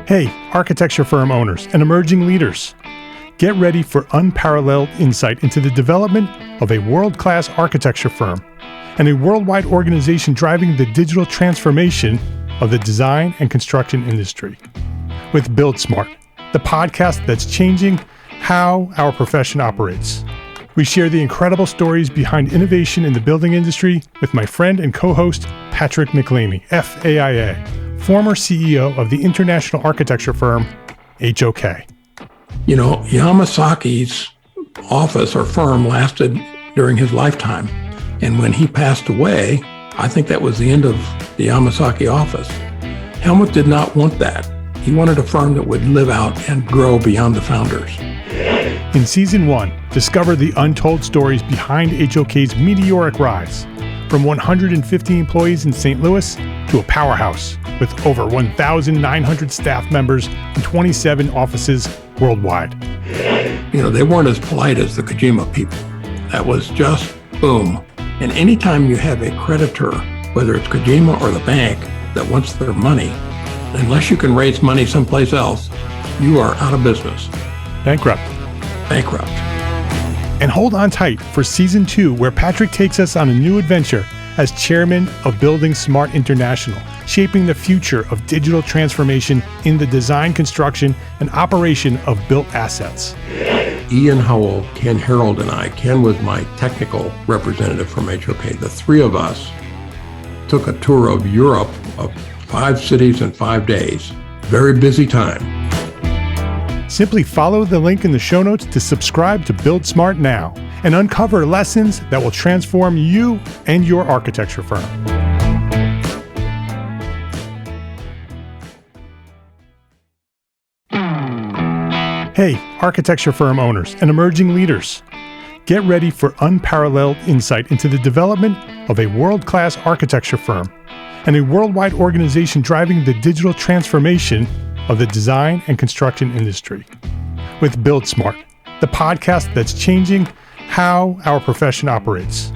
Hey, architecture firm owners and emerging leaders. Get ready for unparalleled insight into the development of a world-class architecture firm and a worldwide organization driving the digital transformation of the design and construction industry. With Build Smart, the podcast that's changing how our profession operates. We share the incredible stories behind innovation in the building industry with my friend and co-host, Patrick McLeamy, FAIA, former CEO of the international architecture firm, HOK. You know, Yamasaki's office or firm lasted during his lifetime. And when he passed away, I think that was the end of the Yamasaki office. Helmut did not want that. He wanted a firm that would live out and grow beyond the founders. In Season 1, discover the untold stories behind HOK's meteoric rise, from 150 employees in St. Louis to a powerhouse with over 1,900 staff members and 27 offices worldwide. You know, they weren't as polite as the Kojima people. That was just boom. And anytime you have a creditor, whether it's Kojima or the bank, that wants their money, unless you can raise money someplace else, you are out of business. Bankrupt. And hold on tight for Season 2, where Patrick takes us on a new adventure as chairman of Building Smart International, shaping the future of digital transformation in the design, construction, and operation of built assets. Ian Howell, Ken Harold, and I, Ken was my technical representative from HOK. The three of us took a tour of Europe of 5 cities in 5 days. Very busy time. Simply follow the link in the show notes to subscribe to Build Smart now and uncover lessons that will transform you and your architecture firm. Hey, architecture firm owners and emerging leaders. Get ready for unparalleled insight into the development of a world-class architecture firm and a worldwide organization driving the digital transformation of the design and construction industry. With Build Smart, the podcast that's changing how our profession operates.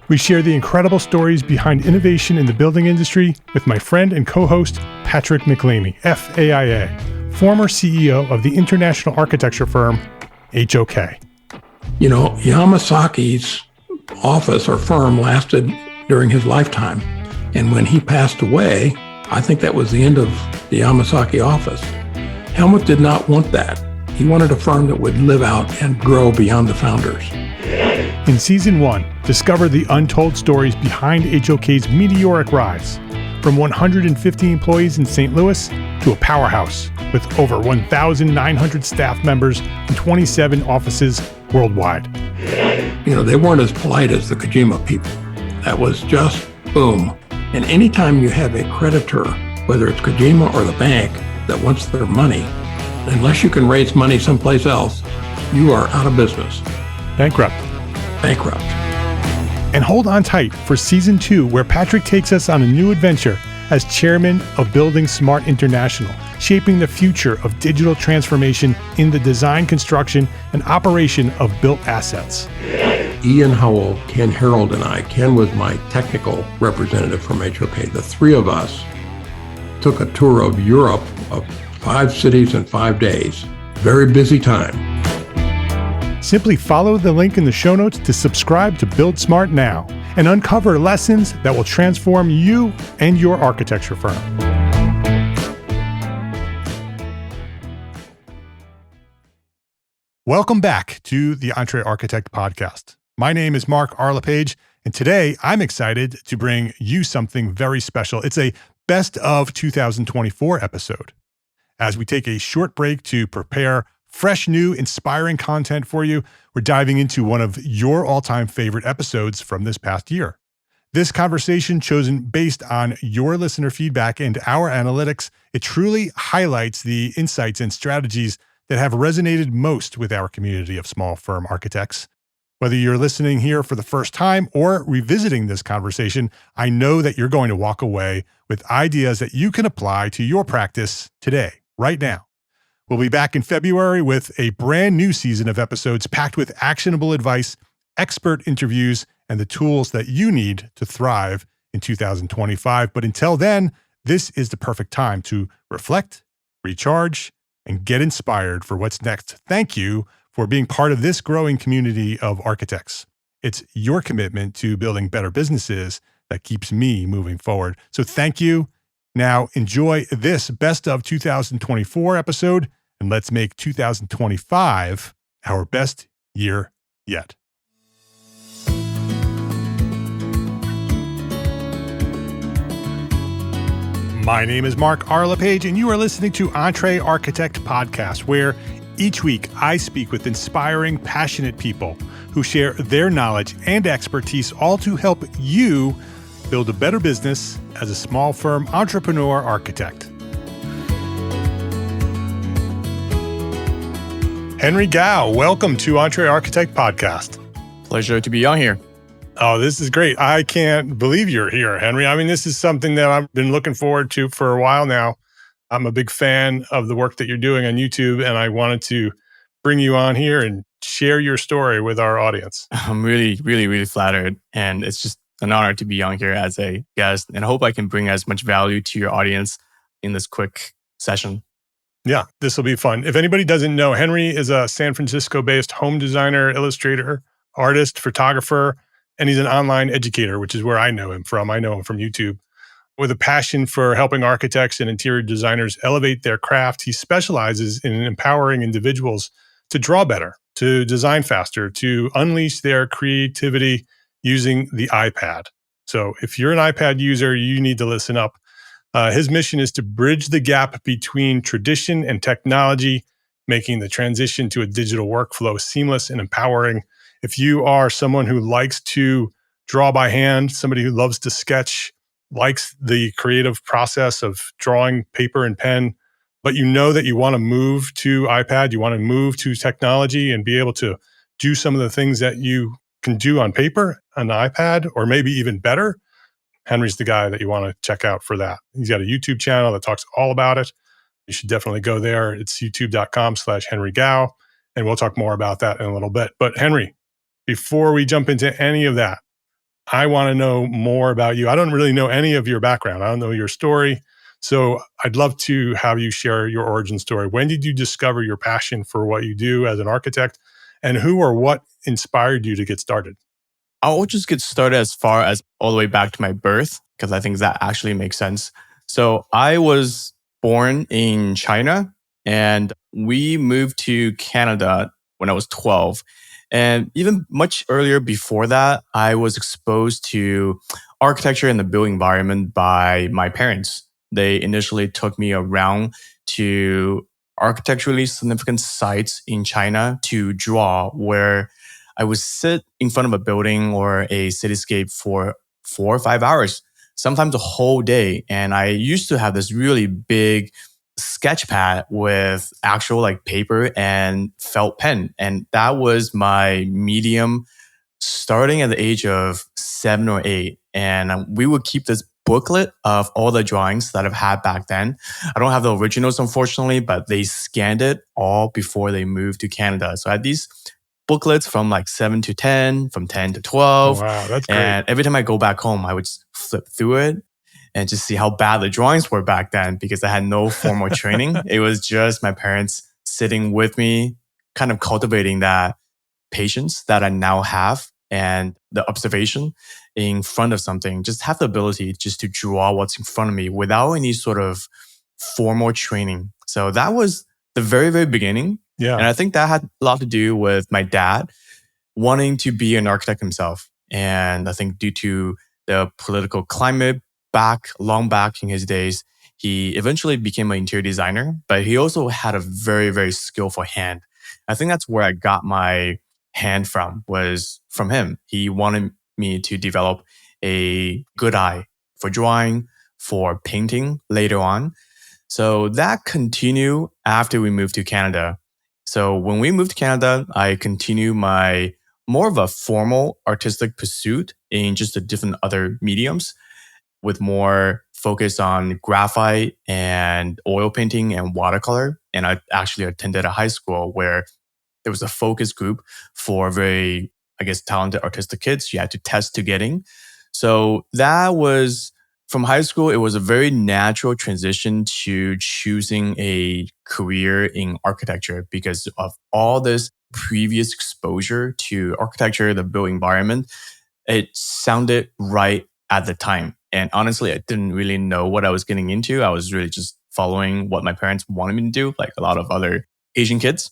We share the incredible stories behind innovation in the building industry with my friend and co-host, Patrick McLeamy, FAIA, former CEO of the international architecture firm, HOK. You know, Yamasaki's office or firm lasted during his lifetime. And when he passed away, I think that was the end of the Yamasaki office. Helmut did not want that. He wanted a firm that would live out and grow beyond the founders. In Season 1, discover the untold stories behind HOK's meteoric rise, from 150 employees in St. Louis to a powerhouse with over 1,900 staff members and 27 offices worldwide. You know, they weren't as polite as the Kojima people. That was just boom. And anytime you have a creditor, whether it's Kojima or the bank, that wants their money, unless you can raise money someplace else, you are out of business. Bankrupt. And hold on tight for Season 2, where Patrick takes us on a new adventure as chairman of Building Smart International, shaping the future of digital transformation in the design, construction, and operation of built assets. Ian Howell, Ken Harold, and I, Ken was my technical representative from HOK. The three of us took a tour of Europe of 5 cities in 5 days. Very busy time. Simply follow the link in the show notes to subscribe to Build Smart now and uncover lessons that will transform you and your architecture firm. Welcome back to the EntreArchitect podcast. My name is Mark Arlepage, and today I'm excited to bring you something very special. It's a Best of 2024 episode. As we take a short break to prepare fresh, new, inspiring content for you, we're diving into one of your all-time favorite episodes from this past year. This conversation, chosen based on your listener feedback and our analytics, it truly highlights the insights and strategies that have resonated most with our community of small firm architects. Whether you're listening here for the first time or revisiting this conversation, I know that you're going to walk away with ideas that you can apply to your practice today, right now. We'll be back in February with a brand new season of episodes packed with actionable advice, expert interviews, and the tools that you need to thrive in 2025. But until then, this is the perfect time to reflect recharge, and get inspired for what's next. Thank you for being part of this growing community of architects. It's your commitment to building better businesses that keeps me moving forward. So thank you. Now enjoy this best of 2024 episode, and let's make 2025 our best year yet. My name is Mark R. LePage, and you are listening to EntreArchitect Podcast, where each week I speak with inspiring, passionate people who share their knowledge and expertise, all to help you build a better business as a small firm entrepreneur architect. Henry Gao, welcome to EntreArchitect Podcast. Pleasure to be on here. Oh, this is great. I can't believe you're here, Henry. I mean, this is something that I've been looking forward to for a while now. I'm a big fan of the work that you're doing on YouTube, and I wanted to bring you on here and share your story with our audience. I'm really flattered. And it's just an honor to be on here as a guest. And I hope I can bring as much value to your audience in this quick session. Yeah, this will be fun. If anybody doesn't know, Henry is a San Francisco-based home designer, illustrator, artist, photographer, and he's an online educator, which is where I know him from. I know him from YouTube. With a passion for helping architects and interior designers elevate their craft, he specializes in empowering individuals to draw better, to design faster, to unleash their creativity using the iPad. So if you're an iPad user, you need to listen up. His mission is to bridge the gap between tradition and technology, making the transition to a digital workflow seamless and empowering. If you are someone who likes to draw by hand, somebody who loves to sketch, likes the creative process of drawing paper and pen, but you know that you want to move to iPad, you want to move to technology and be able to do some of the things that you can do on paper, on the iPad, or maybe even better, Henry's the guy that you want to check out for that. He's got a YouTube channel that talks all about it. You should definitely go there. It's youtube.com/Henry Gao, and we'll talk more about that in a little bit. But Henry, before we jump into any of that, I want to know more about you. I don't really know any of your background. I don't know your story. So I'd love to have you share your origin story. When did you discover your passion for what you do as an architect? And who or what inspired you to get started? I'll just get started as far as all the way back to my birth, because I think that actually makes sense. So I was born in China, and we moved to Canada when I was 12. And even much earlier before that, I was exposed to architecture and the built environment by my parents. They initially took me around to architecturally significant sites in China to draw, where I would sit in front of a building or a cityscape for 4 or 5 hours, sometimes a whole day. And I used to have this really big sketch pad with actual like paper and felt pen. And that was my medium starting at the age of 7 or 8. And we would keep this booklet of all the drawings that I've had back then. I don't have the originals, unfortunately, but they scanned it all before they moved to Canada. So I had these booklets from like 7 to 10, from 10 to 12. Wow, that's great. And every time I go back home, I would just flip through it and just see how bad the drawings were back then, because I had no formal training. It was just my parents sitting with me, kind of cultivating that patience that I now have and the observation in front of something. Just have the ability just to draw what's in front of me without any sort of formal training. So that was the very beginning. Yeah. And I think that had a lot to do with my dad wanting to be an architect himself. And I think due to the political climate long back in his days, he eventually became an interior designer, but he also had a very skillful hand. I think that's where I got my hand from, was from him. He wanted me to develop a good eye for drawing, for painting later on. So that continued after we moved to Canada. So when we moved to Canada, I continued my more of a formal artistic pursuit in just the different other mediums, with more focus on graphite and oil painting and watercolor. And I actually attended a high school where there was a focus group for very, talented artistic kids you had to test to get in. So that was From high school, it was a very natural transition to choosing a career in architecture because of all this previous exposure to architecture, the built environment. It sounded right at the time. And honestly, I didn't really know what I was getting into. I was really just following what my parents wanted me to do, like a lot of other Asian kids.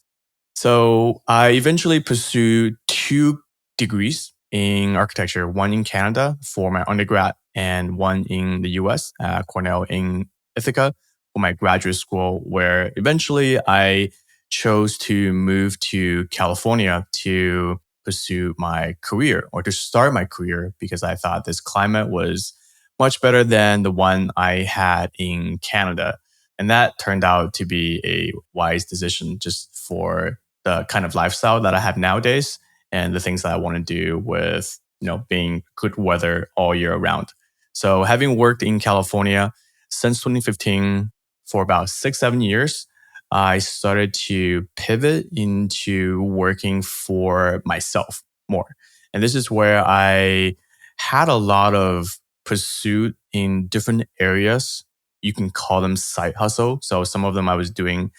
So I eventually pursued two degrees in architecture, one in Canada for my undergrad and one in the US, Cornell in Ithaca for my graduate school, where eventually I chose to move to California to pursue my career or to start my career because I thought this climate was much better than the one I had in Canada. And that turned out to be a wise decision just for the kind of lifestyle that I have nowadays and the things that I want to do with, being good weather all year round. So having worked in California since 2015 for about 6, 7 years, I started to pivot into working for myself more. And this is where I had a lot of pursuit in different areas. You can call them side hustle. So some of them I was doing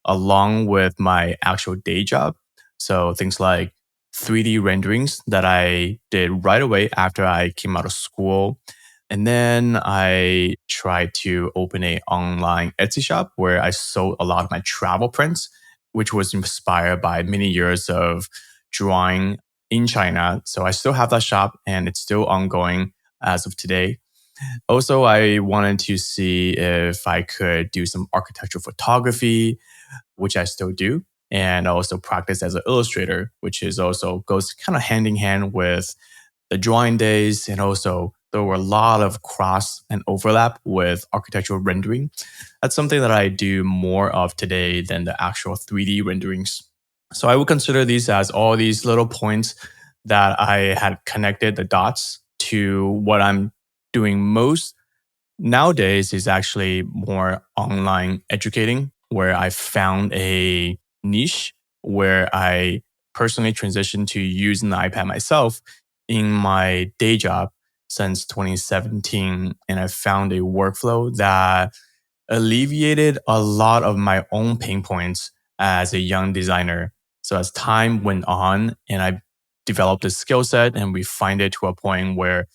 along with my actual day job. So things like 3D renderings that I did right away after I came out of school. And then I tried to open a online Etsy shop where I sold a lot of my travel prints, which was inspired by many years of drawing in China. So I still have that shop and it's still ongoing as of today. Also, I wanted to see if I could do some architectural photography, which I still do. And I also practice as an illustrator, which is also goes kind of hand in hand with the drawing days. And also there were a lot of cross and overlap with architectural rendering. That's something that I do more of today than the actual 3D renderings. So I would consider these as all these little points that I had connected the dots to what I'm doing most nowadays is actually more online educating, where I found a niche where I personally transitioned to using the iPad myself in my day job since 2017. And I found a workflow that alleviated a lot of my own pain points as a young designer. So as time went on and I developed a skill set and refined it to a point where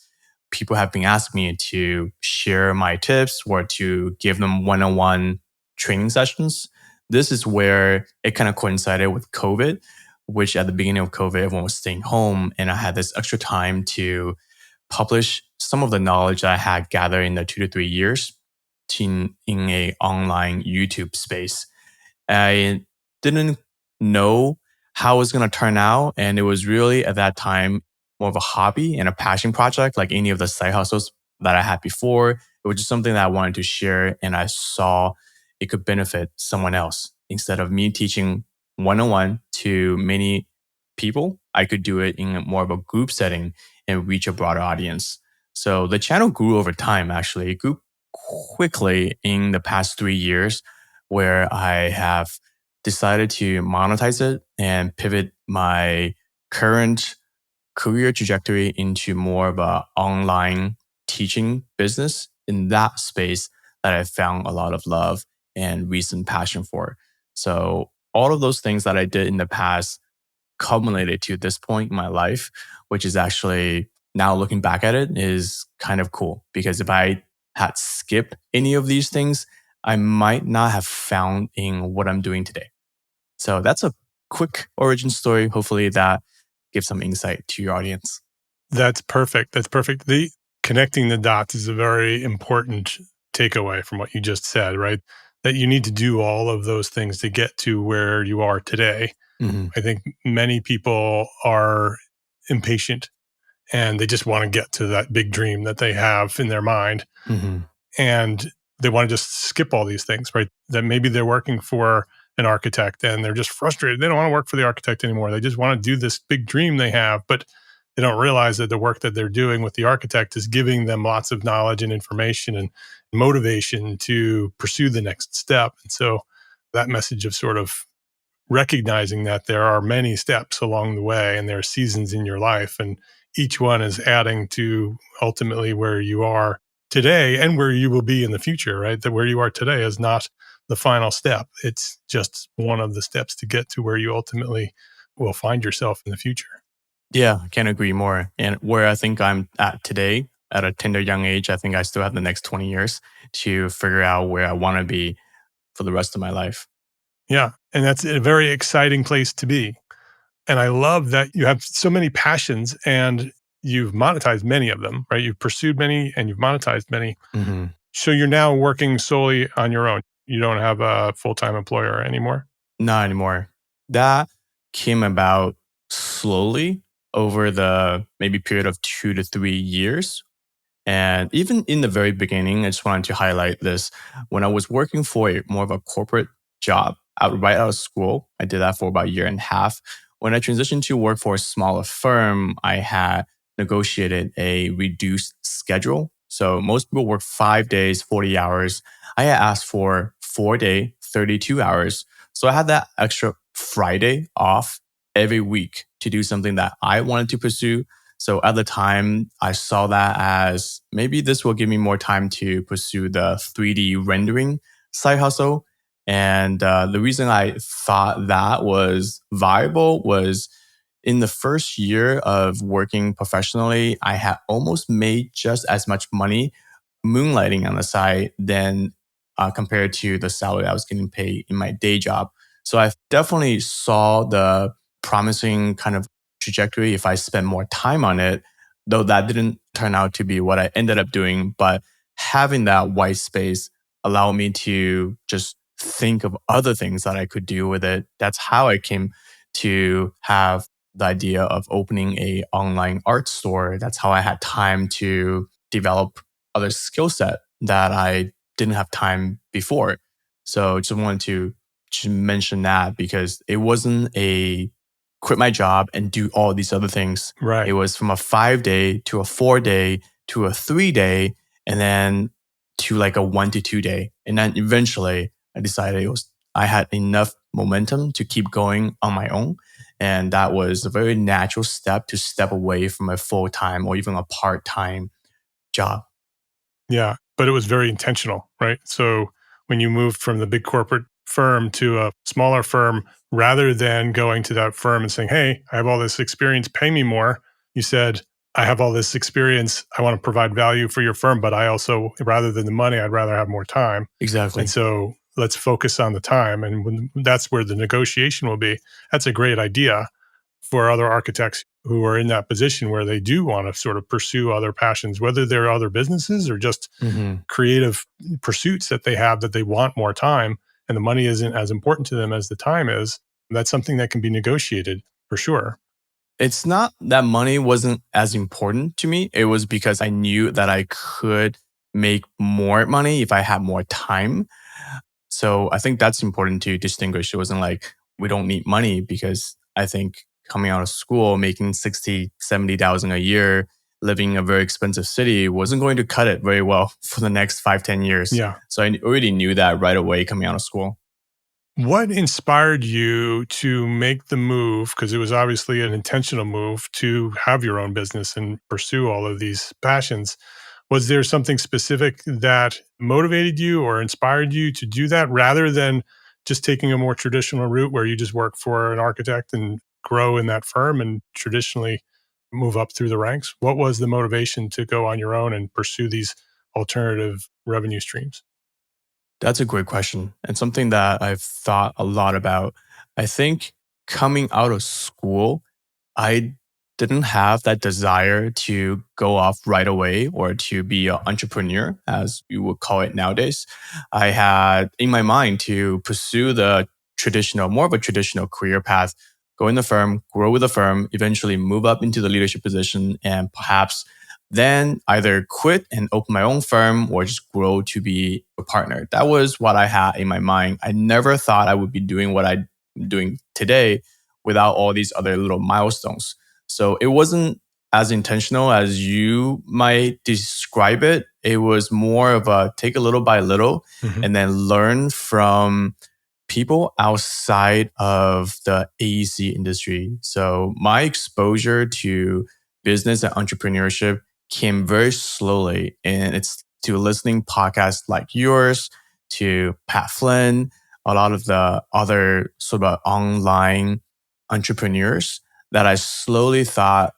people have been asking me to share my tips or to give them one-on-one training sessions. This is where it kind of coincided with COVID, which at the beginning of COVID, everyone was staying home and I had this extra time to publish some of the knowledge that I had gathered in the 2 to 3 years in a online YouTube space. I didn't know how it was going to turn out. And it was really at that time more of a hobby and a passion project, like any of the side hustles that I had before. It was just something that I wanted to share. And I saw it could benefit someone else. Instead of me teaching one-on-one to many people, I could do it in more of a group setting and reach a broader audience. So the channel grew over time, actually. It grew quickly in the past 3 years, where I have decided to monetize it and pivot my current career trajectory into more of a online teaching business in that space that I found a lot of love and recent passion for. So all of those things that I did in the past culminated to this point in my life, which is actually now looking back at it is kind of cool because if I had skipped any of these things, I might not have found in what I'm doing today. So that's a quick origin story. Hopefully that gives some insight to your audience. That's perfect. That's perfect. The connecting the dots is a very important takeaway from what you just said, right? That you need to do all of those things to get to where you are today. Mm-hmm. I think many people are impatient and they just want to get to that big dream that they have in their mind. Mm-hmm. And they want to just skip all these things, right? That maybe they're working for an architect and they're just frustrated. They don't want to work for the architect anymore. They just want to do this big dream they have, but they don't realize that the work that they're doing with the architect is giving them lots of knowledge and information and motivation to pursue the next step. And so that message of sort of recognizing that there are many steps along the way and there are seasons in your life and each one is adding to ultimately where you are today and where you will be in the future, right? That where you are today is not the final step. It's just one of the steps to get to where you ultimately will find yourself in the future. Yeah, I can't agree more. And where I think I'm at today, at a tender young age, I think I still have the next 20 years to figure out where I want to be for the rest of my life. Yeah. And that's a very exciting place to be. And I love that you have so many passions and you've monetized many of them, right? You've pursued many and you've monetized many. Hmm. So you're now working solely on your own. You don't have a full-time employer anymore. Not anymore. That came about slowly over the maybe period of 2 to 3 years. And even in the very beginning, I just wanted to highlight this. When I was working for more of a corporate job right out of school, I did that for about a year and a half. When I transitioned to work for a smaller firm, I had negotiated a reduced schedule. So most people work 5 days, 40 hours. I had asked for 4 day, 32 hours. So I had that extra Friday off every week to do something that I wanted to pursue. So at the time, I saw that as maybe this will give me more time to pursue the 3D rendering side hustle. And the reason I thought that was viable was in the first year of working professionally, I had almost made just as much money moonlighting on the side than compared to the salary I was getting paid in my day job. So I definitely saw the promising kind of trajectory if I spent more time on it, though that didn't turn out to be what I ended up doing. But having that white space allowed me to just think of other things that I could do with it. That's how I came to have the idea of opening a online art store. That's how I had time to develop other skill set that I didn't have time before. So just wanted to mention that because it wasn't a quit my job and do all these other things. It Right. was from a 5 day to a 4 day to a 3 day and then to like a 1 to 2 day. And then eventually I decided I had enough momentum to keep going on my own. And that was a very natural step to step away from a full-time or even a part-time job. Yeah. But it was very intentional, right? So when you moved from the big corporate firm to a smaller firm, rather than going to that firm and saying, hey, I have all this experience, pay me more, you said, I have all this experience. I want to provide value for your firm, but I also, rather than the money, I'd rather have more time. And Exactly. so let's focus on the time. And when that's where the negotiation will be. That's a great idea for other architects who are in that position where they do want to sort of pursue other passions, whether they're other businesses or just Hmm. creative pursuits that they have that they want more time and the money isn't as important to them as the time is. That's something that can be negotiated for sure. It's not that money wasn't as important to me. It was because I knew that I could make more money if I had more time. So I think that's important to distinguish. It wasn't like we don't need money because I think coming out of school, making 60, 70,000 a year, living in a very expensive city wasn't going to cut it very well for the next 5, 10 years. Yeah. So I already knew that right away coming out of school. What inspired you to make the move? Because it was obviously an intentional move to have your own business and pursue all of these passions. Was there something specific that motivated you or inspired you to do that rather than just taking a more traditional route where you just work for an architect and grow in that firm and traditionally move up through the ranks? What was the motivation to go on your own and pursue these alternative revenue streams? That's a great question and something that I've thought a lot about. I think coming out of school, I didn't have that desire to go off right away or to be an entrepreneur, as you would call it nowadays. I had in my mind to pursue the traditional, more of a traditional career path, go in the firm, grow with the firm, eventually move up into the leadership position, and perhaps then either quit and open my own firm or just grow to be a partner. That was what I had in my mind. I never thought I would be doing what I'm doing today without all these other little milestones. So it wasn't as intentional as you might describe it. It was more of a take a little by little Mhm. and then learn from people outside of the AEC industry. So my exposure to business and entrepreneurship came very slowly. And it's to listening podcasts like yours, to Pat Flynn, a lot of the other sort of online entrepreneurs, that I slowly thought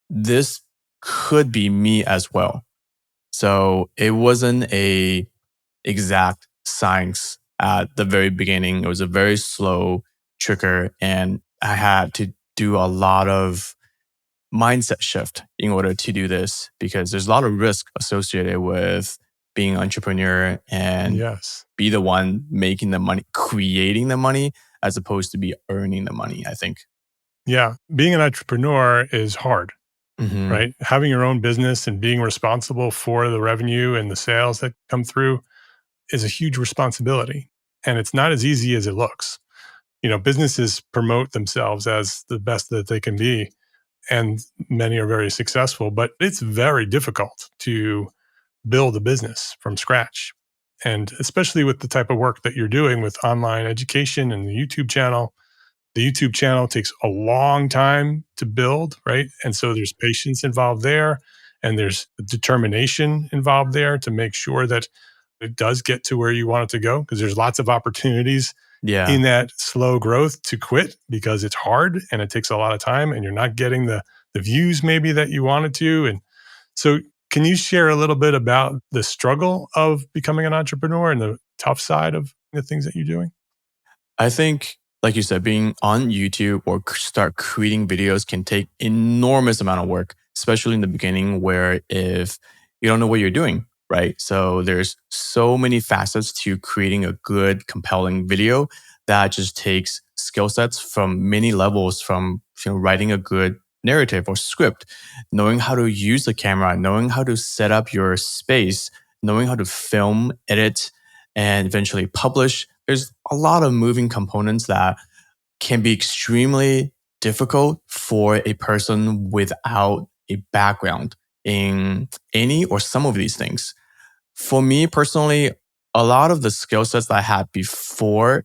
this could be me as well. So it wasn't a exact science at the very beginning. It was a very slow trigger, and I had to do a lot of mindset shift in order to do this, because there's a lot of risk associated with being an entrepreneur and Yes. be the one making the money, creating the money, as opposed to be earning the money, I think. Yeah. Being an entrepreneur is hard, Mm-hmm. right? Having your own business and being responsible for the revenue and the sales that come through is a huge responsibility. And it's not as easy as it looks. Businesses promote themselves as the best that they can be, and many are very successful, but it's very difficult to build a business from scratch. And especially with the type of work that you're doing with online education and the YouTube channel. The YouTube channel takes a long time to build, right? And so there's patience involved there, and there's determination involved there to make sure that it does get to where you want it to go, because there's lots of opportunities Yeah. in that slow growth to quit because it's hard and it takes a lot of time and you're not getting the views maybe that you wanted to. And so can you share a little bit about the struggle of becoming an entrepreneur and the tough side of the things that you're doing? I think, like you said, being on YouTube or start creating videos can take enormous amount of work, especially in the beginning, where if you don't know what you're doing, right? So there's so many facets to creating a good, compelling video that just takes skill sets from many levels, from writing a good narrative or script, knowing how to use the camera, knowing how to set up your space, knowing how to film, edit, and eventually publish. There's a lot of moving components that can be extremely difficult for a person without a background in any or some of these things. For me personally, a lot of the skill sets that I had before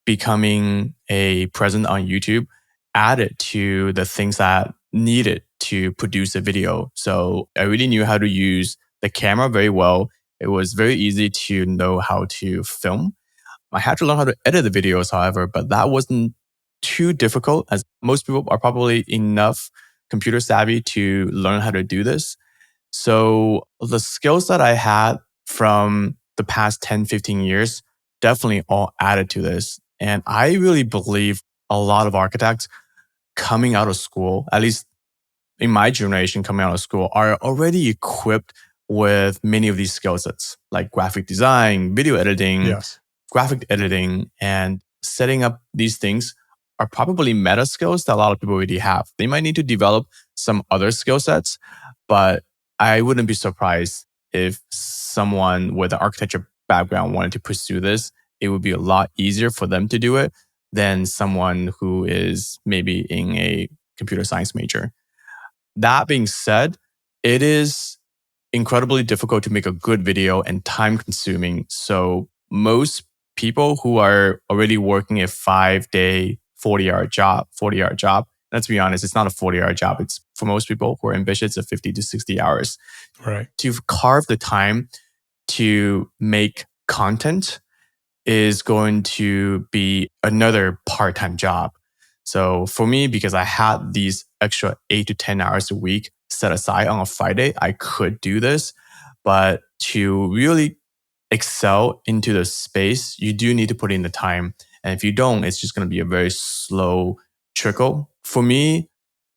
becoming a presence on YouTube added to the things that needed to produce a video. So I really knew how to use the camera very well. It was very easy to know how to film. I had to learn how to edit the videos, however, but that wasn't too difficult, as most people are probably enough computer savvy to learn how to do this. So the skills that I had from the past 10, 15 years definitely all added to this. And I really believe a lot of architects coming out of school, at least in my generation coming out of school, are already equipped with many of these skill sets, like graphic design, video editing, Yes. graphic editing, and setting up these things are probably meta skills that a lot of people already have. They might need to develop some other skill sets, but I wouldn't be surprised if someone with an architecture background wanted to pursue this. It would be a lot easier for them to do it than someone who is maybe in a computer science major. That being said, it is incredibly difficult to make a good video and time consuming. So most people who are already working a 5-day, 40-hour job, let's be honest, it's not a 40-hour job. It's, for most people who are ambitious, it's 50 to 60 hours. Right. To carve the time to make content is going to be another part-time job. So for me, because I had these extra 8 to 10 hours a week set aside on a Friday, I could do this. But to really excel into the space, you do need to put in the time. And if you don't, it's just going to be a very slow trickle. For me,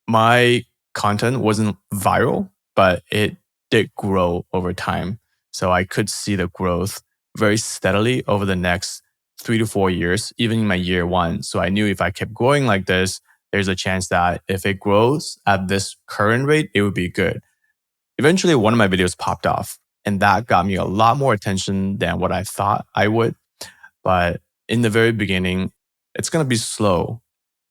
my content wasn't viral, but it did grow over time. So I could see the growth very steadily over the next 3 to 4 years, even in my year one. So I knew if I kept growing like this, there's a chance that if it grows at this current rate, it would be good. Eventually, one of my videos popped off, and that got me a lot more attention than what I thought I would. But in the very beginning, it's going to be slow.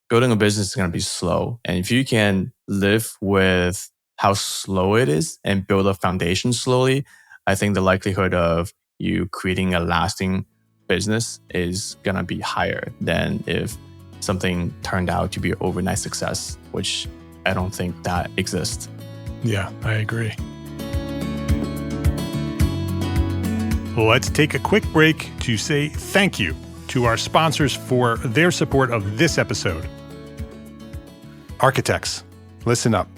Building a business is going to be slow. And if you can live with how slow it is and build a foundation slowly, I think the likelihood of you creating a lasting business is going to be higher than if something turned out to be an overnight success, which I don't think that exists. Yeah, I agree. Let's take a quick break to say thank you to our sponsors for their support of this episode. Architects, listen up.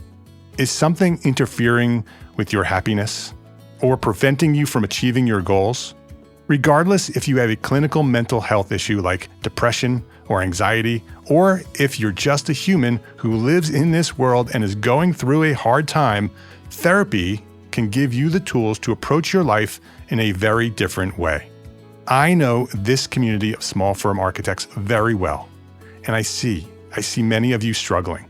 Is something interfering with your happiness or preventing you from achieving your goals? Regardless if you have a clinical mental health issue like depression or anxiety, or if you're just a human who lives in this world and is going through a hard time, therapy can give you the tools to approach your life in a very different way. I know this community of small firm architects very well, and I see many of you struggling.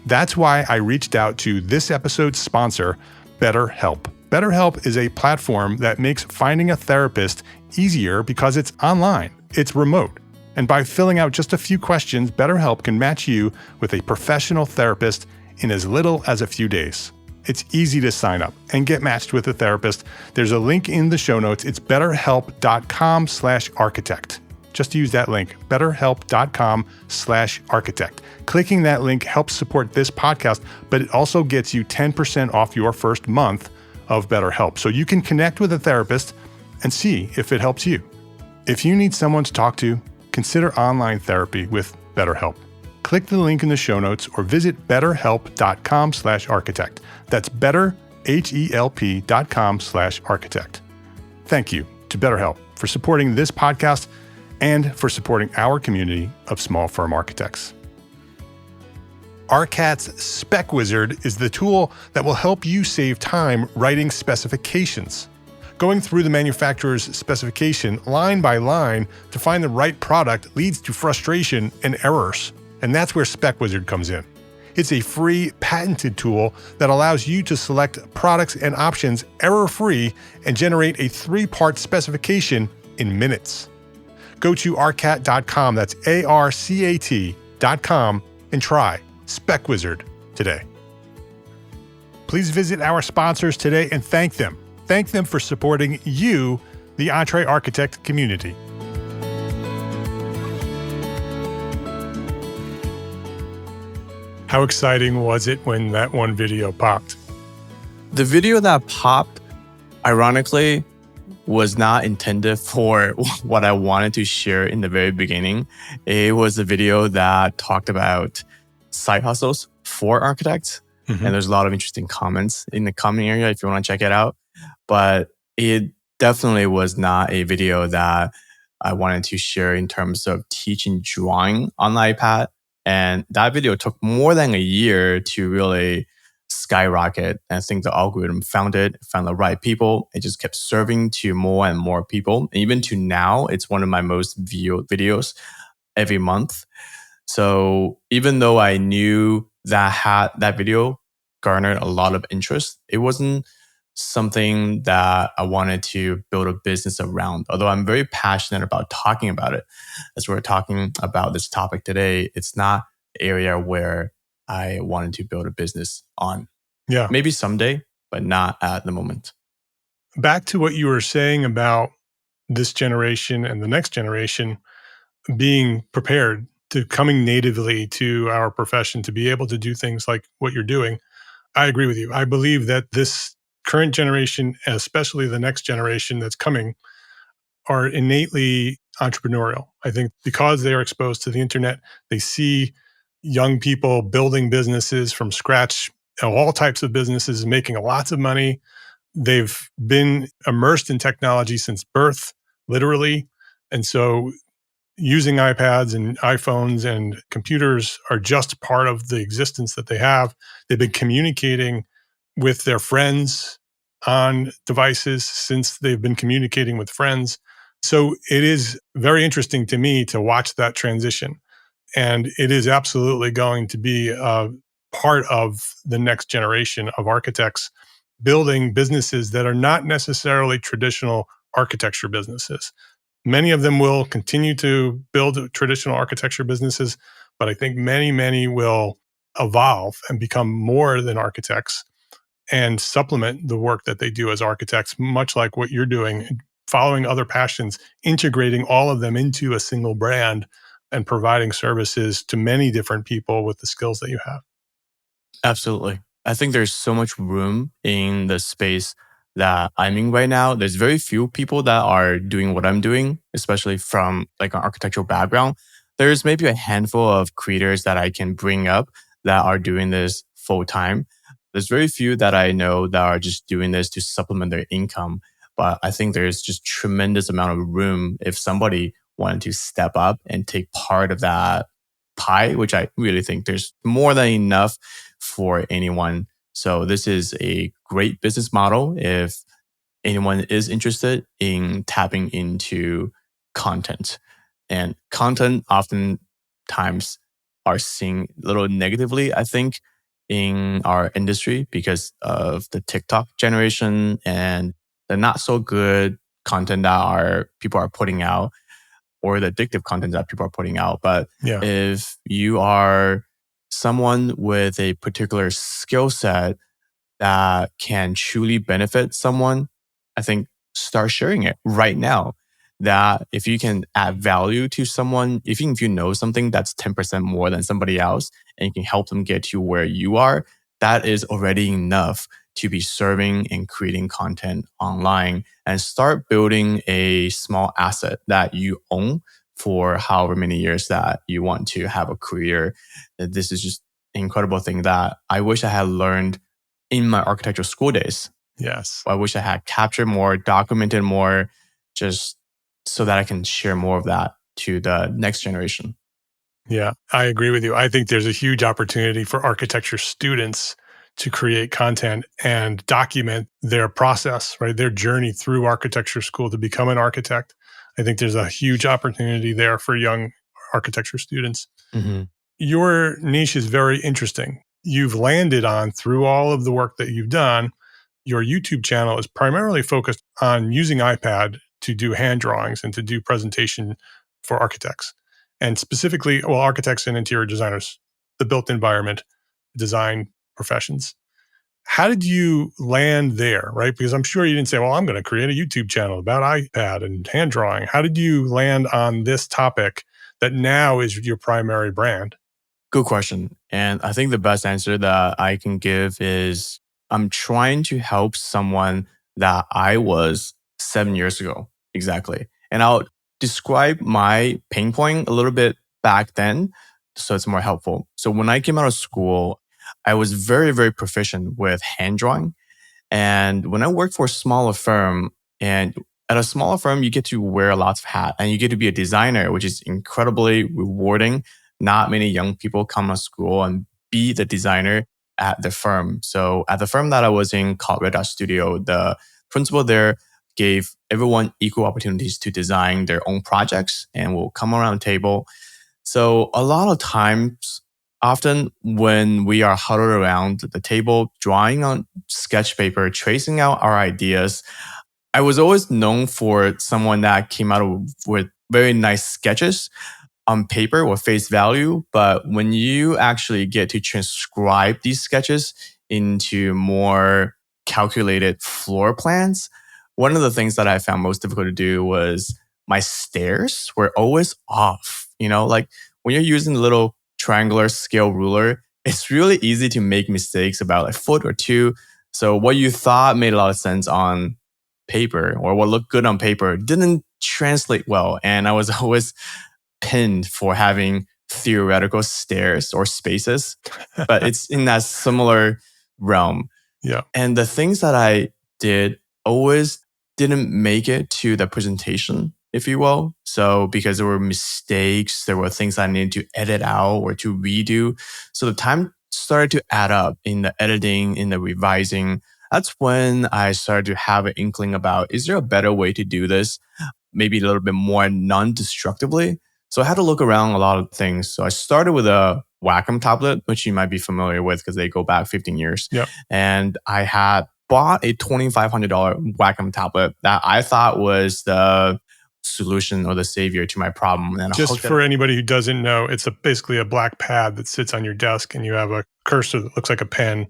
That's why I reached out to this episode's sponsor, BetterHelp. BetterHelp is a platform that makes finding a therapist easier because it's online, it's remote. And by filling out just a few questions, BetterHelp can match you with a professional therapist in as little as a few days. It's easy to sign up and get matched with a therapist. There's a link in the show notes. It's betterhelp.com/architect. Just use that link, betterhelp.com/architect. Clicking that link helps support this podcast, but it also gets you 10% off your first month of BetterHelp. So you can connect with a therapist and see if it helps you. If you need someone to talk to, consider online therapy with BetterHelp. Click the link in the show notes or visit betterhelp.com/architect. That's betterhelp.com/architect. Thank you to BetterHelp for supporting this podcast and for supporting our community of small firm architects. ARCAT's Spec Wizard is the tool that will help you save time writing specifications. Going through the manufacturer's specification line by line to find the right product leads to frustration and errors. And that's where Spec Wizard comes in. It's a free, patented tool that allows you to select products and options error-free and generate a 3-part specification in minutes. Go to arcat.com, that's ARCAT.com, and try Spec Wizard today. Please visit our sponsors today and thank them. Thank them for supporting you, the EntreArchitect community. How exciting was it when that one video popped? The video that popped, ironically, was not intended for what I wanted to share in the very beginning. It was a video that talked about side hustles for architects. And there's a lot of interesting comments in the comment area if you want to check it out. But it definitely was not a video that I wanted to share in terms of teaching drawing on the iPad. And that video took more than a year to really skyrocket. And I think the algorithm found the right people. It just kept serving to more and more people. And even to now, it's one of my most viewed videos every month. So even though I knew that video garnered a lot of interest, it wasn't something that I wanted to build a business around. Although I'm very passionate about talking about it. As we're talking about this topic today, it's not the area where I wanted to build a business on. Yeah. Maybe someday, but not at the moment. Back to what you were saying about this generation and the next generation being prepared to coming natively to our profession to be able to do things like what you're doing. I agree with you. I believe that this current generation, especially the next generation that's coming, are innately entrepreneurial. I think because they are exposed to the internet, they see young people building businesses from scratch, all types of businesses, making lots of money. They've been immersed in technology since birth, literally. And so using iPads and iPhones and computers are just part of the existence that they have. They've been communicating with their friends on devices since they've been communicating with friends. So it is very interesting to me to watch that transition. And it is absolutely going to be a part of the next generation of architects building businesses that are not necessarily traditional architecture businesses. Many of them will continue to build traditional architecture businesses, but I think many will evolve and become more than architects and supplement the work that they do as architects, much like what you're doing, following other passions, integrating all of them into a single brand and providing services to many different people with the skills that you have. Absolutely. I think there's so much room in the space that I'm in right now. There's very few people that are doing what I'm doing, especially from like an architectural background. There's maybe a handful of creators that I can bring up that are doing this full time. There's very few that I know that are just doing this to supplement their income. But I think there's just tremendous amount of room if somebody wanted to step up and take part of that pie, which I really think there's more than enough for anyone. So this is a great business model if anyone is interested in tapping into content. And content oftentimes are seen a little negatively, I think, in our industry because of the TikTok generation and the not so good content that people are putting out or the addictive content that people are putting out. But Yeah. if you are someone with a particular skill set that can truly benefit someone, I think start sharing it right now. That if you can add value to someone, even if you know something that's 10% more than somebody else and you can help them get to where you are, that is already enough to be serving and creating content online and start building a small asset that you own for however many years that you want to have a career. This is just an incredible thing that I wish I had learned in my architectural school days. Yes. I wish I had captured more, documented more, just so that I can share more of that to the next generation. Yeah, I agree with you. I think there's a huge opportunity for architecture students to create content and document their process, right? Their journey through architecture school to become an architect. I think there's a huge opportunity there for young architecture students. Mm-hmm. Your niche is very interesting. You've landed on, through all of the work that you've done, your YouTube channel is primarily focused on using iPad to do hand drawings and to do presentation for architects. And specifically, well, architects and interior designers, the built environment, design professions. How did you land there, right? Because I'm sure you didn't say, well, I'm going to create a YouTube channel about iPad and hand drawing. How did you land on this topic that now is your primary brand? Good question. And I think the best answer that I can give is I'm trying to help someone that I was 7 years ago. Exactly. And I'll describe my pain point a little bit back then so it's more helpful. So when I came out of school, I was very, very proficient with hand drawing. And when I worked for a smaller firm, and at a smaller firm, you get to wear lots of hats and you get to be a designer, which is incredibly rewarding. Not many young people come to school and be the designer at the firm. So at the firm that I was in called Red Dot Studio, the principal there gave everyone equal opportunities to design their own projects and will come around the table. So a lot of times, often when we are huddled around the table, drawing on sketch paper, tracing out our ideas, I was always known for someone that came out with very nice sketches on paper or face value. But when you actually get to transcribe these sketches into more calculated floor plans, one of the things that I found most difficult to do was my stairs were always off. You know, like when you're using the little triangular scale ruler, it's really easy to make mistakes about a foot or two. So what you thought made a lot of sense on paper or what looked good on paper didn't translate well. And I was always pinned for having theoretical stairs or spaces, but it's in that similar realm. Yeah. And the things that I did always didn't make it to the presentation, if you will. So because there were mistakes, there were things I needed to edit out or to redo. So the time started to add up in the editing, in the revising. That's when I started to have an inkling about, is there a better way to do this? Maybe a little bit more non-destructively. So I had to look around a lot of things. So I started with a Wacom tablet, which you might be familiar with because they go back 15 years. Yep. And I had bought a $2,500 Wacom tablet that I thought was the solution or the savior to my problem. And just for anybody who doesn't know, it's basically a black pad that sits on your desk and you have a cursor that looks like a pen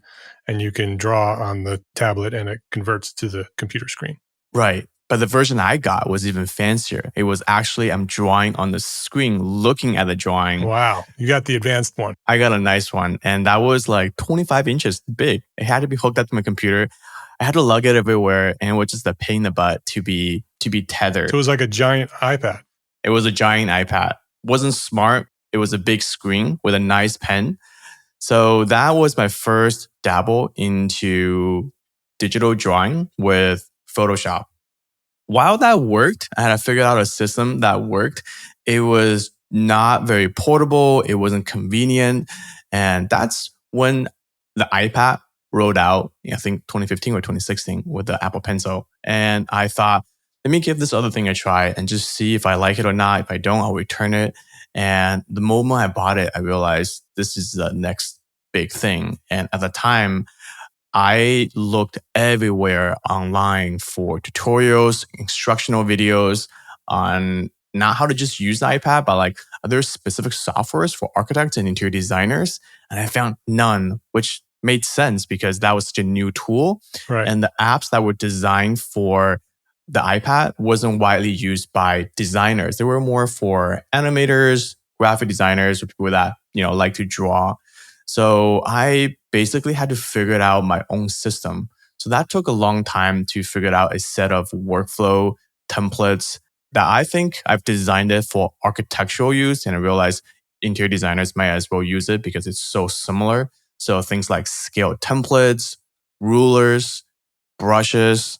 and you can draw on the tablet and it converts to the computer screen. Right. But the version I got was even fancier. It was actually, I'm drawing on the screen, looking at the drawing. Wow. You got the advanced one. I got a nice one. And that was like 25 inches big. It had to be hooked up to my computer. I had to lug it everywhere, and it was just a pain in the butt to be tethered. So it was like a giant iPad. It was a giant iPad. Wasn't smart. It was a big screen with a nice pen. So that was my first dabble into digital drawing with Photoshop. While that worked, I had figured out a system that worked. It was not very portable. It wasn't convenient. And that's when the iPad rolled out, I think 2015 or 2016 with the Apple Pencil. And I thought, let me give this other thing a try and just see if I like it or not. If I don't, I'll return it. And the moment I bought it, I realized this is the next big thing. And at the time, I looked everywhere online for tutorials, instructional videos on not how to just use the iPad, but like other specific softwares for architects and interior designers. And I found none, which made sense because that was such a new tool. Right. And the apps that were designed for the iPad wasn't widely used by designers. They were more for animators, graphic designers, or people that, like to draw. So I basically had to figure out my own system. So that took a long time to figure out a set of workflow templates that I think I've designed it for architectural use. And I realized interior designers might as well use it because it's so similar. So things like scale templates, rulers, brushes,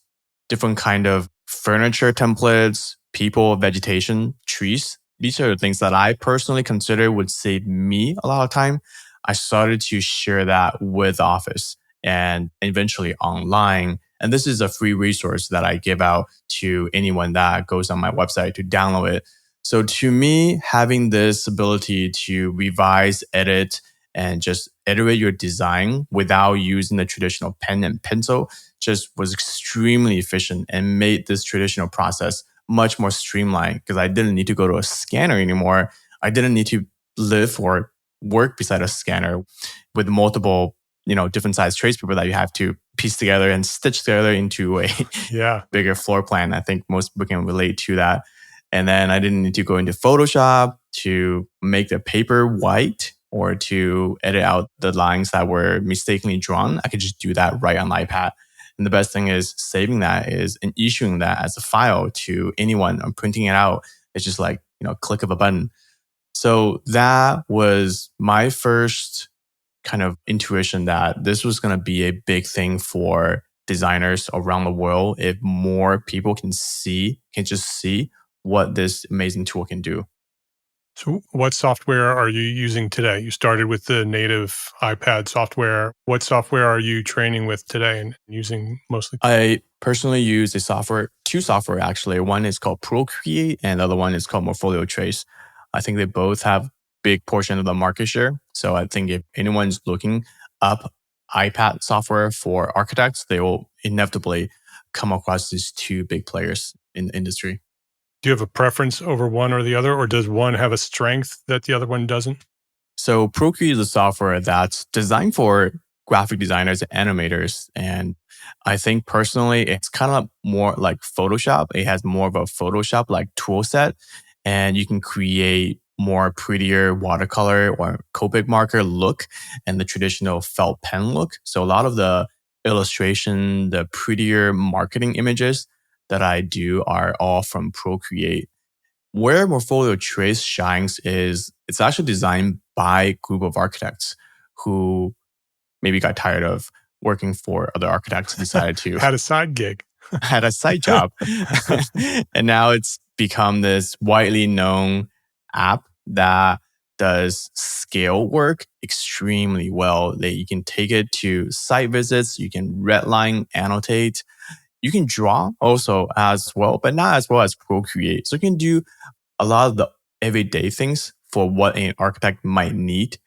different kind of furniture templates, people, vegetation, trees. These are the things that I personally consider would save me a lot of time. I started to share that with Office and eventually online. And this is a free resource that I give out to anyone that goes on my website to download it. So to me, having this ability to revise, edit, and just iterate your design without using the traditional pen and pencil just was extremely efficient and made this traditional process much more streamlined because I didn't need to go to a scanner anymore. I didn't need to live or work beside a scanner with multiple, different size tradespeople that you have to piece together and stitch together into a bigger floor plan. I think most people can relate to that. And then I didn't need to go into Photoshop to make the paper white or to edit out the lines that were mistakenly drawn. I could just do that right on the iPad. And the best thing is saving that is and issuing that as a file to anyone or printing it out. It's just like, click of a button. So that was my first kind of intuition that this was going to be a big thing for designers around the world if more people can just see what this amazing tool can do. So what software are you using today? You started with the native iPad software. What software are you training with today and using mostly? I personally use two software actually. One is called Procreate and the other one is called Portfolio Trace. I think they both have big portion of the market share. So I think if anyone's looking up iPad software for architects, they will inevitably come across these two big players in the industry. Do you have a preference over one or the other, or does one have a strength that the other one doesn't? So Procreate is a software that's designed for graphic designers and animators. And I think personally, it's kind of more like Photoshop. It has more of a Photoshop-like tool set. And you can create more prettier watercolor or Copic marker look and the traditional felt pen look. So a lot of the illustration, the prettier marketing images that I do are all from Procreate. Where Portfolio Trace shines is it's actually designed by a group of architects who maybe got tired of working for other architects and decided to had a side gig, had a side job. And now it's become this widely known app that does scale work extremely well. That you can take it to site visits, you can redline, annotate, you can draw also as well, but not as well as Procreate. So you can do a lot of the everyday things for what an architect might need.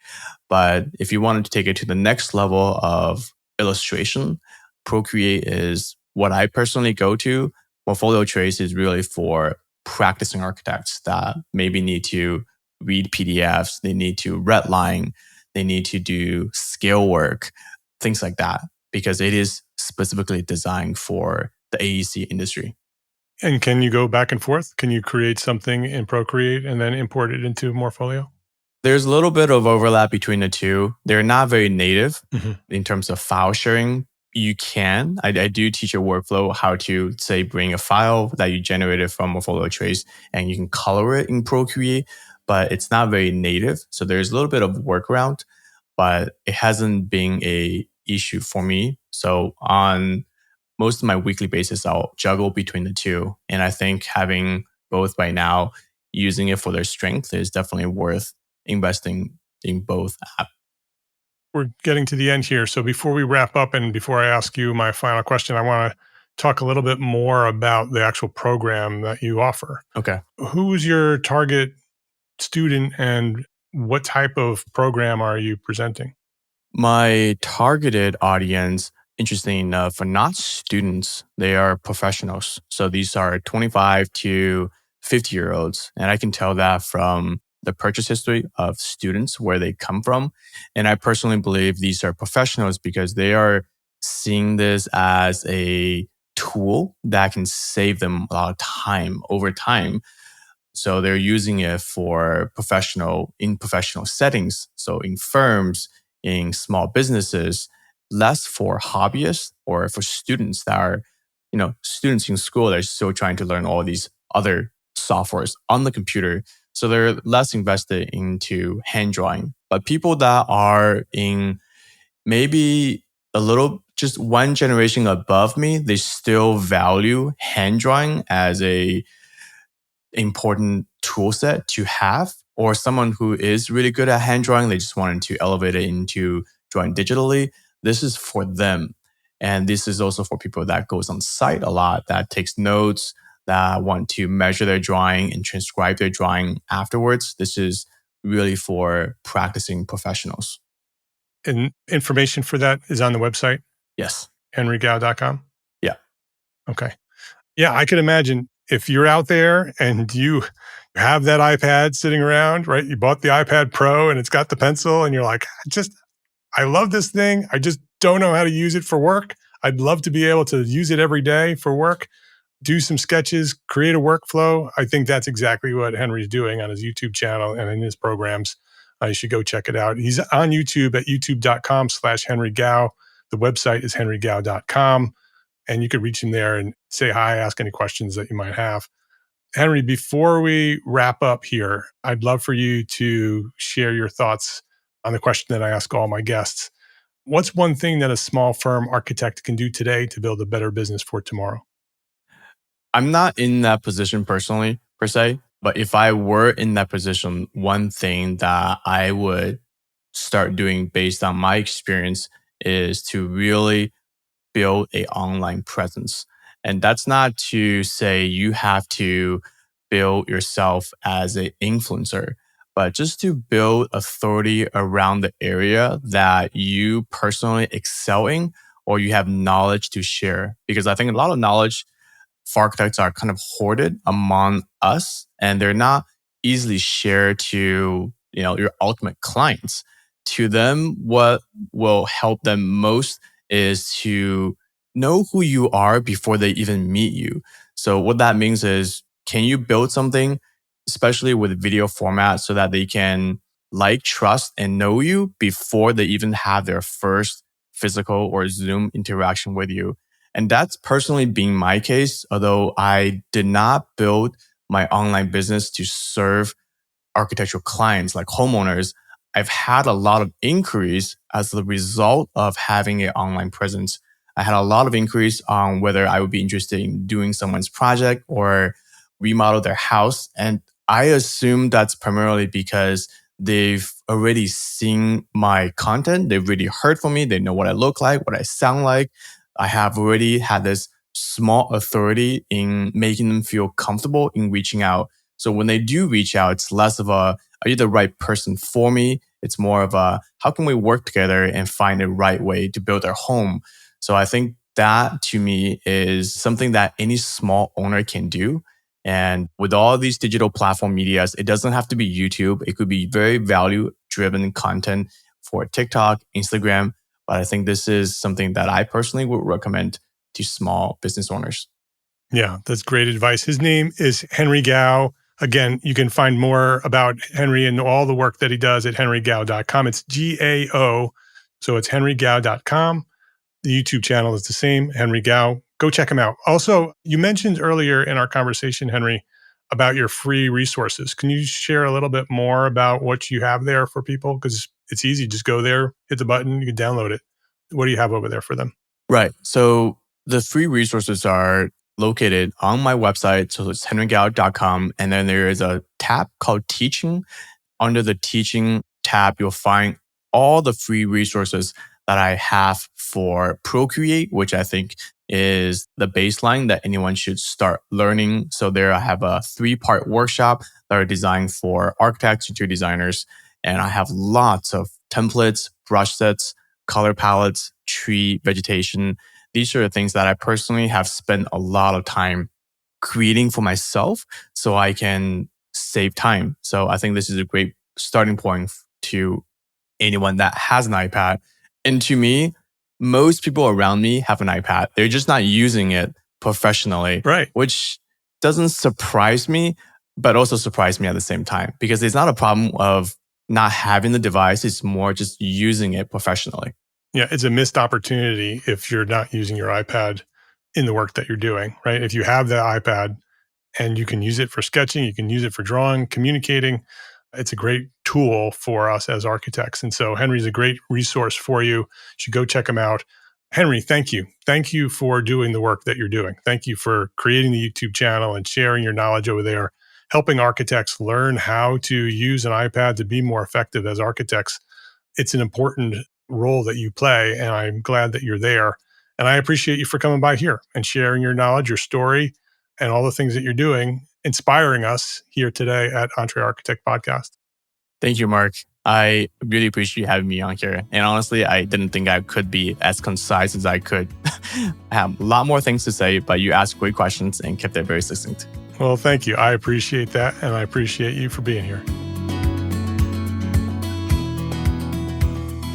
But if you wanted to take it to the next level of illustration, Procreate is what I personally go to. Portfolio Trace is really for practicing architects that maybe need to read PDFs, they need to redline, they need to do scale work, things like that, because it is specifically designed for the AEC industry. And can you go back and forth? Can you create something in Procreate and then import it into Morpholio? There's a little bit of overlap between the two. They're not very native in terms of file sharing, You can. I do teach a workflow how to, say, bring a file that you generated from a photo trace and you can color it in Procreate, but it's not very native. So there's a little bit of workaround, but it hasn't been a issue for me. So on most of my weekly basis, I'll juggle between the two. And I think having both right now, using it for their strength is definitely worth investing in both apps. We're getting to the end here. So before we wrap up and before I ask you my final question, I want to talk a little bit more about the actual program that you offer. Okay. Who's your target student and what type of program are you presenting? My targeted audience, interesting enough, are not students, they are professionals. So these are 25 to 50-year-olds. And I can tell that from the purchase history of students, where they come from. And I personally believe these are professionals because they are seeing this as a tool that can save them a lot of time over time. So they're using it for in professional settings. So in firms, in small businesses, less for hobbyists or for students that are, students in school that are still trying to learn all these other softwares on the computer. So they're less invested into hand drawing. But people that are in maybe a little, just one generation above me, they still value hand drawing as a important tool set to have, or someone who is really good at hand drawing, they just wanted to elevate it into drawing digitally. This is for them. And this is also for people that goes on site a lot, that takes notes, that want to measure their drawing and transcribe their drawing afterwards. This is really for practicing professionals. And information for that is on the website, Yes. henrygao.com? Yeah. Okay. Yeah, I can imagine if you're out there and you have that iPad sitting around, right? You bought the iPad Pro and it's got the pencil and you're like, I love this thing. I just don't know how to use it for work. I'd love to be able to use it every day for work, do some sketches, create a workflow. I think that's exactly what Henry's doing on his YouTube channel and in his programs. You should go check it out. He's on YouTube at youtube.com/Henry Gao. The website is henrygao.com. And you could reach him there and say hi, ask any questions that you might have. Henry, before we wrap up here, I'd love for you to share your thoughts on the question that I ask all my guests. What's one thing that a small firm architect can do today to build a better business for tomorrow? I'm not in that position personally, per se, but if I were in that position, one thing that I would start doing based on my experience is to really build a online presence. And that's not to say you have to build yourself as an influencer, but just to build authority around the area that you personally excel in or you have knowledge to share. Because I think a lot of knowledge for architects are kind of hoarded among us and they're not easily shared to, your ultimate clients. To them, what will help them most is to know who you are before they even meet you. So what that means is, can you build something, especially with video format, so that they can trust, and know you before they even have their first physical or Zoom interaction with you? And that's personally been my case, although I did not build my online business to serve architectural clients like homeowners. I've had a lot of inquiries as the result of having an online presence. I had a lot of inquiries on whether I would be interested in doing someone's project or remodel their house. And I assume that's primarily because they've already seen my content. They've already heard from me. They know what I look like, what I sound like. I have already had this small authority in making them feel comfortable in reaching out. So when they do reach out, it's less of a, are you the right person for me? It's more of a, how can we work together and find the right way to build our home? So I think that to me is something that any small owner can do. And with all these digital platform medias, it doesn't have to be YouTube. It could be very value driven content for TikTok, Instagram. But I think this is something that I personally would recommend to small business owners. Yeah, that's great advice. His name is Henry Gao. Again, you can find more about Henry and all the work that he does at henrygao.com. It's GAO. So it's henrygao.com. The YouTube channel is the same, Henry Gao. Go check him out. Also, you mentioned earlier in our conversation, Henry, about your free resources. Can you share a little bit more about what you have there for people? Because it's easy. Just go there, hit the button, you can download it. What do you have over there for them? Right. So the free resources are located on my website. So it's henrygao.com. And then there is a tab called Teaching. Under the Teaching tab, you'll find all the free resources that I have for Procreate, which I think is the baseline that anyone should start learning. So there I have a 3-part workshop that are designed for architects, interior designers. And I have lots of templates, brush sets, color palettes, tree, vegetation. These are the things that I personally have spent a lot of time creating for myself so I can save time. So I think this is a great starting point to anyone that has an iPad. And to me, most people around me have an iPad. They're just not using it professionally, Right. which doesn't surprise me, but also surprised me at the same time because it's not a problem of not having the device. It's more just using it professionally. Yeah, it's a missed opportunity if you're not using your iPad in the work that you're doing, right? If you have the iPad and you can use it for sketching, you can use it for drawing, communicating, it's a great tool for us as architects. And so Henry's a great resource for you. You should go check him out. Henry, thank you. Thank you for doing the work that you're doing. Thank you for creating the YouTube channel and sharing your knowledge over there, helping architects learn how to use an iPad to be more effective as architects. It's an important role that you play, and I'm glad that you're there. And I appreciate you for coming by here and sharing your knowledge, your story, and all the things that you're doing, inspiring us here today at EntreArchitect Podcast. Thank you, Mark. I really appreciate you having me on here. And honestly, I didn't think I could be as concise as I could. I have a lot more things to say, but you asked great questions and kept it very succinct. Well, thank you. I appreciate that, and I appreciate you for being here.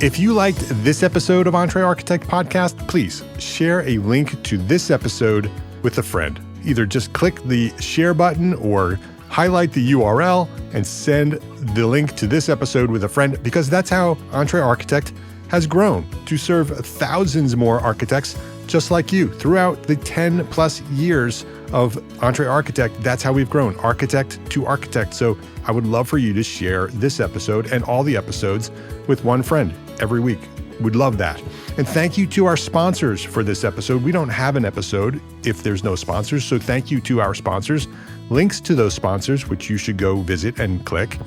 If you liked this episode of EntreArchitect Podcast, please share a link to this episode with a friend. Either just click the share button or highlight the URL and send the link to this episode with a friend, because that's how EntreArchitect has grown to serve thousands more architects just like you throughout the 10 plus years of EntreArchitect. That's how we've grown, architect to architect. So I would love for you to share this episode and all the episodes with one friend every week. We'd love that. And thank you to our sponsors for this episode. We don't have an episode if there's no sponsors. So thank you to our sponsors. Links to those sponsors, which you should go visit and click,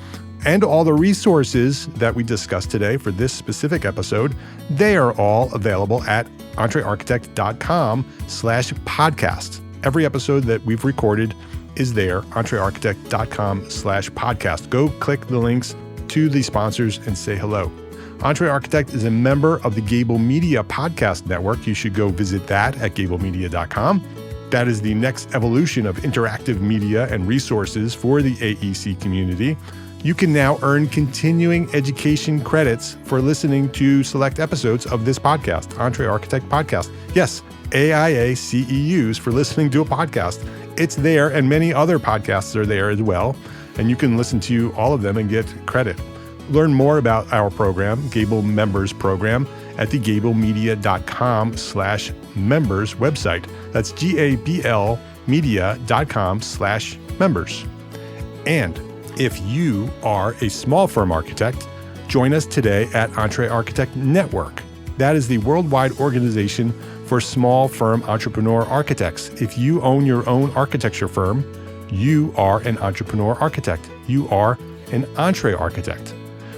and all the resources that we discussed today for this specific episode, they are all available at entrearchitect.com/podcast. Every episode that we've recorded is there, entrearchitect.com/podcast. Go click the links to the sponsors and say hello. EntreArchitect is a member of the Gable Media Podcast Network. You should go visit that at gablemedia.com. That is the next evolution of interactive media and resources for the AEC community. You can now earn continuing education credits for listening to select episodes of this podcast, EntreArchitect Podcast. Yes, AIA CEUs for listening to a podcast. It's there, and many other podcasts are there as well, and you can listen to all of them and get credit. Learn more about our program, Gable Members Program, at the gablemedia.com/members website. That's GABL media.com/members. And if you are a small firm architect, join us today at EntreArchitect Network. That is the worldwide organization for small firm entrepreneur architects. If you own your own architecture firm, you are an entrepreneur architect. You are an EntreArchitect.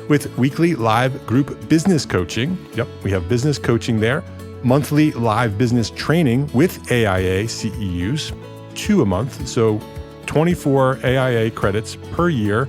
With weekly live group business coaching, we have business coaching there, monthly live business training with AIA CEUs, 2 a month, so 24 AIA credits per year,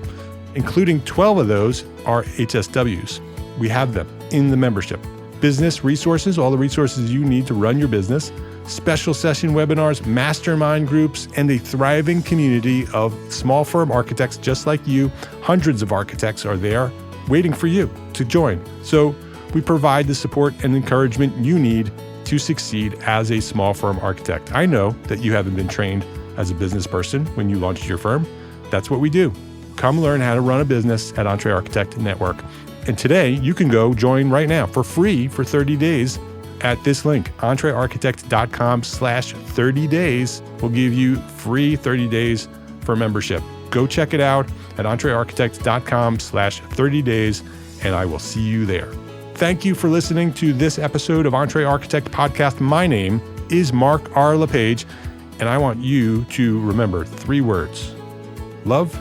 including 12 of those are HSWs. We have them in the membership. Business resources, all the resources you need to run your business, special session webinars, mastermind groups, and a thriving community of small firm architects just like you. Hundreds of architects are there waiting for you to join. So we provide the support and encouragement you need to succeed as a small firm architect. I know that you haven't been trained as a business person when you launched your firm. That's what we do. Come learn how to run a business at EntreArchitect Network. And today you can go join right now for free for 30 days at this link, entrearchitect.com/30 days will give you free 30 days for membership. Go check it out at entrearchitect.com/30 days, and I will see you there. Thank you for listening to this episode of EntreArchitect Podcast. My name is Mark R. LePage, and I want you to remember 3 words: love,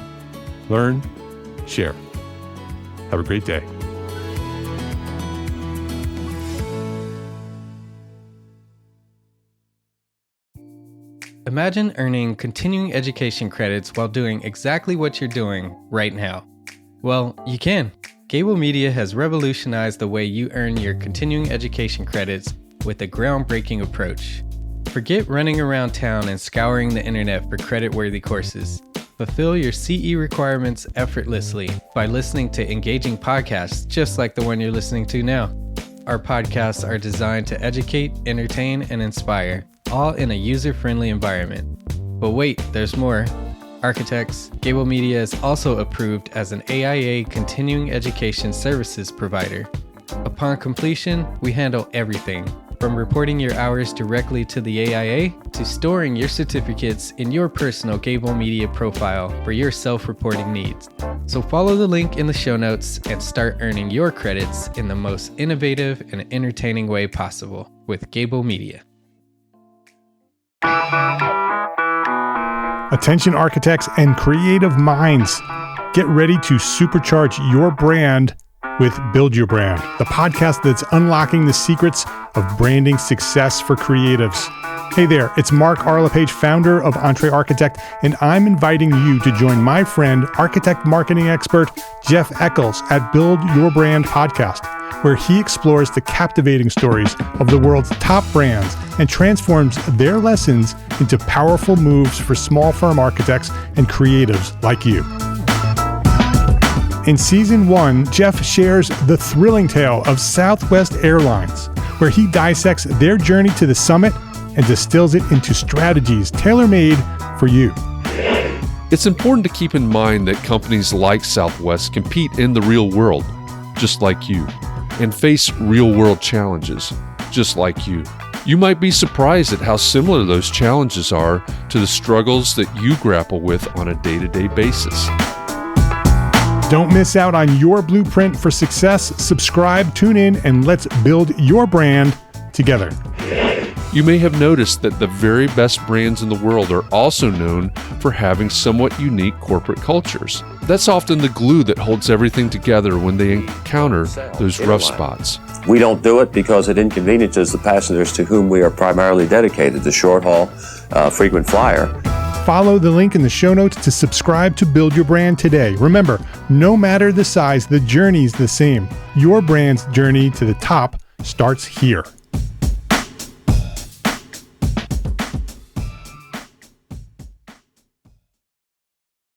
learn, share. Have a great day. Imagine earning continuing education credits while doing exactly what you're doing right now. Well, you can. Gable Media has revolutionized the way you earn your continuing education credits with a groundbreaking approach. Forget running around town and scouring the internet for credit-worthy courses. Fulfill your CE requirements effortlessly by listening to engaging podcasts just like the one you're listening to now. Our podcasts are designed to educate, entertain, and inspire, all in a user-friendly environment. But wait, there's more. Architects, Gable Media is also approved as an AIA continuing education services provider. Upon completion, we handle everything, from reporting your hours directly to the AIA to storing your certificates in your personal Gable Media profile for your self-reporting needs. So follow the link in the show notes and start earning your credits in the most innovative and entertaining way possible with Gable Media. Attention architects and creative minds, get ready to supercharge your brand with Build Your Brand, the podcast that's unlocking the secrets of branding success for creatives. Hey there, it's Mark R. LePage, founder of EntreArchitect, and I'm inviting you to join my friend, architect marketing expert Jeff Eccles at Build Your Brand podcast, where he explores the captivating stories of the world's top brands and transforms their lessons into powerful moves for small firm architects and creatives like you. In season 1, Jeff shares the thrilling tale of Southwest Airlines, where he dissects their journey to the summit and distills it into strategies tailor-made for you. It's important to keep in mind that companies like Southwest compete in the real world, just like you, and face real-world challenges, just like you. You might be surprised at how similar those challenges are to the struggles that you grapple with on a day-to-day basis. Don't miss out on your blueprint for success. Subscribe, tune in, and let's build your brand together. You may have noticed that the very best brands in the world are also known for having somewhat unique corporate cultures. That's often the glue that holds everything together when they encounter those rough spots. We don't do it because it inconveniences the passengers to whom we are primarily dedicated, the short haul, frequent flyer. Follow the link in the show notes to subscribe to Build Your Brand today. Remember, no matter the size, the journey's the same. Your brand's journey to the top starts here.